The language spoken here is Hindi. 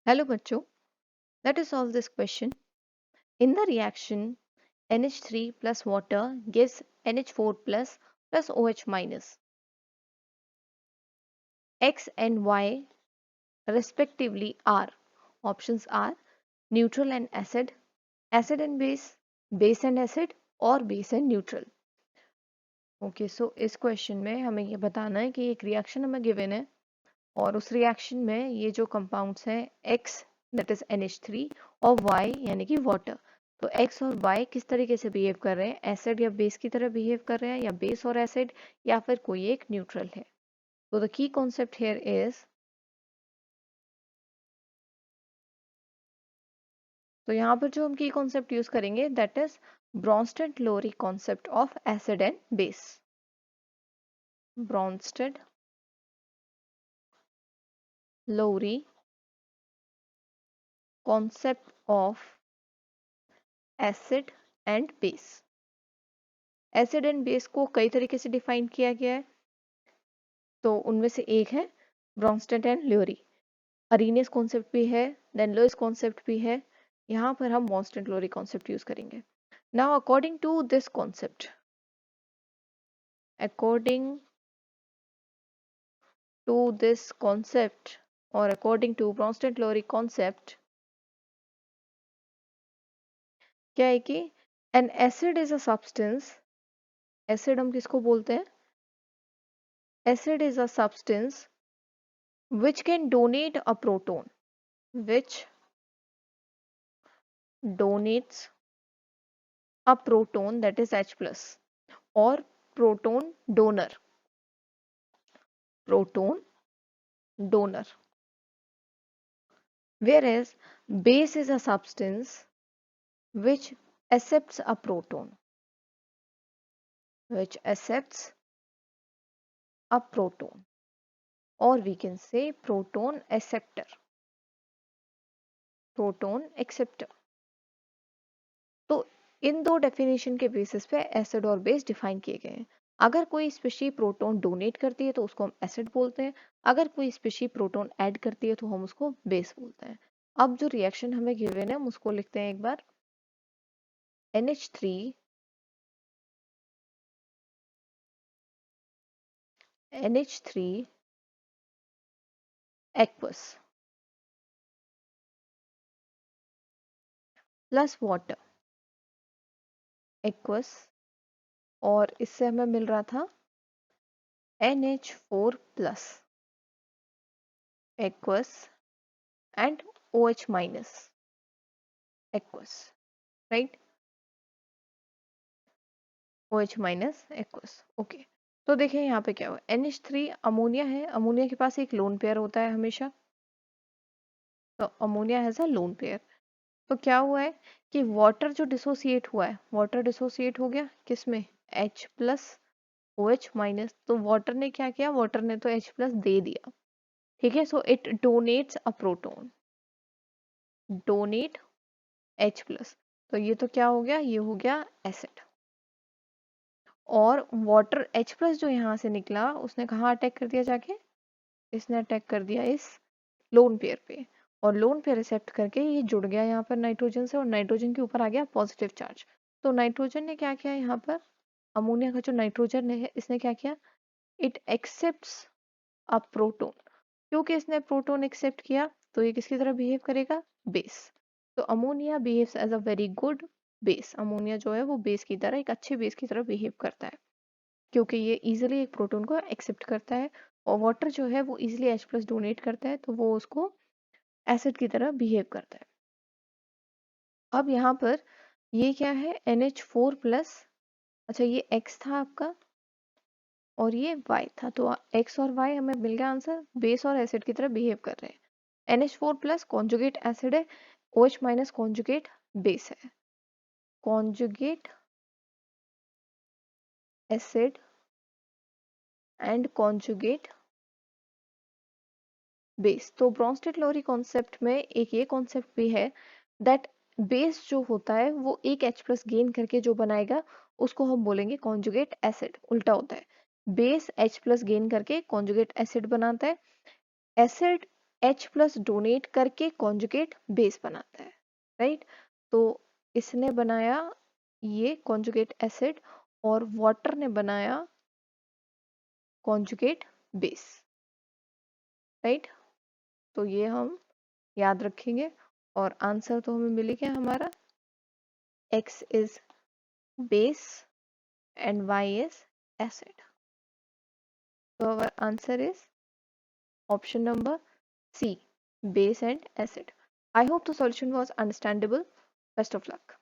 Hello बच्चों, let us solve this question. In the reaction, NH3 plus water gives NH4 plus OH minus. X and Y respectively are. Options are neutral and acid, acid and base and acid और base and neutral. Okay so इस क्वेश्चन में हमें ये बताना है कि एक रिएक्शन हमें गिवन है और उस रिएक्शन में ये जो कंपाउंड्स हैं X दैट इज NH3 और Y यानी कि वाटर, तो X और Y किस तरीके से बिहेव कर रहे हैं, एसिड या बेस की तरह बिहेव कर रहे हैं या बेस और एसिड या फिर कोई एक न्यूट्रल है. तो the key concept here is, तो यहाँ पर जो हम की कॉन्सेप्ट यूज करेंगे that is Bronsted Lowry concept of acid and base. Bronsted Lowry concept of acid and base. Acid and base को कई तरीके से डिफाइन किया गया है, तो उनमें से एक है ब्रॉन्स्टेड एंड ल्योरी. अरीनियस कॉन्सेप्ट भी है, देन लुईस कॉन्सेप्ट भी है. यहाँ पर हम ब्रॉन्स्टेड ल्योरी कॉन्सेप्ट यूज करेंगे. Now according to this concept, according to this concept और according to Bronsted Lowry concept, क्या है कि an acid is a substance. Acid हम किसको बोलते हैं? Acid is a substance which can donate a proton, which donates a proton that is H plus, or proton donor, proton donor. Whereas base is a substance which accepts a proton, which accepts a proton, or we can say proton acceptor, proton acceptor. तो इन दो डेफिनेशन के बेसिस पे एसिड और बेस डिफाइन किए गए हैं. अगर कोई स्पेशी प्रोटॉन डोनेट करती है तो उसको हम एसिड बोलते हैं, अगर कोई स्पेशी प्रोटॉन ऐड करती है तो हम उसको बेस बोलते हैं. अब जो रिएक्शन हमें गिवन है हम उसको लिखते हैं एक बार. NH3 NH3 aqueous plus water aqueous, और इससे हमें मिल रहा था NH4 plus aqueous and OH minus aqueous, right. OH minus aqueous. Okay, तो देखिए यहाँ पे क्या हुआ. NH3 अमोनिया है, अमोनिया के पास एक लोन पेयर होता है हमेशा, तो ammonia has a lone pair. तो क्या हुआ है कि वाटर जो डिसोसिएट हुआ है, वाटर डिसोसिएट हो गया किसमें? H plus OH minus. तो वाटर ने क्या किया? वाटर ने तो H प्लस दे दिया, ठीक है. So it donates a proton, donate H plus. तो ये तो क्या हो गया? ये हो गया एसिड. और वाटर H प्लस जो यहाँ से निकला उसने कहाँ अटैक कर दिया जाके? इसने अटैक कर दिया इस लोन पेयर पे, और लोन पेयर एक्सेप्ट करके ये जुड़ गया यहाँ पर नाइट्रोजन से, और नाइट्रोजन के ऊपर आ गया पॉजिटिव चार्ज. तो नाइट्रोजन ने क्या किया यहाँ पर? अमोनिया का जो नाइट्रोजन है इसने क्या किया? It accepts a proton. क्योंकि इसने प्रोटोन एक्सेप्ट किया तो ये किसकी तरह बिहेव करेगा? बेस. तो ammonia behaves as a very good base. Ammonia जो है वो बेस की तरह, एक अच्छे बेस की तरह बिहेव करता है, क्योंकि ये इजीली एक प्रोटोन को एक्सेप्ट करता है. और वाटर जो है वो इजीली H प्लस डोनेट करता है, तो वो उसको एसिड की तरह बिहेव करता है. अब यहाँ पर ये क्या है? NH4 प्लस, अच्छा ये X था आपका और ये Y था, तो X और Y हमें मिल गया आंसर. बेस और एसिड की तरह बिहेव कर रहे हैं. NH4 प्लस कॉन्जुगेट एसिड है, OH माइनस कॉन्जुगेट बेस है. Conjugate acid and conjugate base. तो ब्रॉन्स्टेड लोरी कॉन्सेप्ट में एक ये कॉन्सेप्ट भी है दैट बेस जो होता है वो एक H प्लस गेन करके जो बनाएगा उसको हम बोलेंगे कॉन्जुगेट एसिड. उल्टा होता है, बेस H प्लस गेन करके कॉन्जुगेट एसिड बनाता है. एसिड H प्लस डोनेट करके कॉन्जुगेट बेस बनाता है, राइट। तो इसने बनाया ये कॉन्जुगेट एसिड और वाटर ने बनाया कॉन्जुगेट बेस, राइट। तो ये हम याद रखेंगे और आंसर तो हमें मिल गया हमारा, X is base and Y is acid. So our answer is option number C, base and acid. I hope the solution was understandable. Best of luck.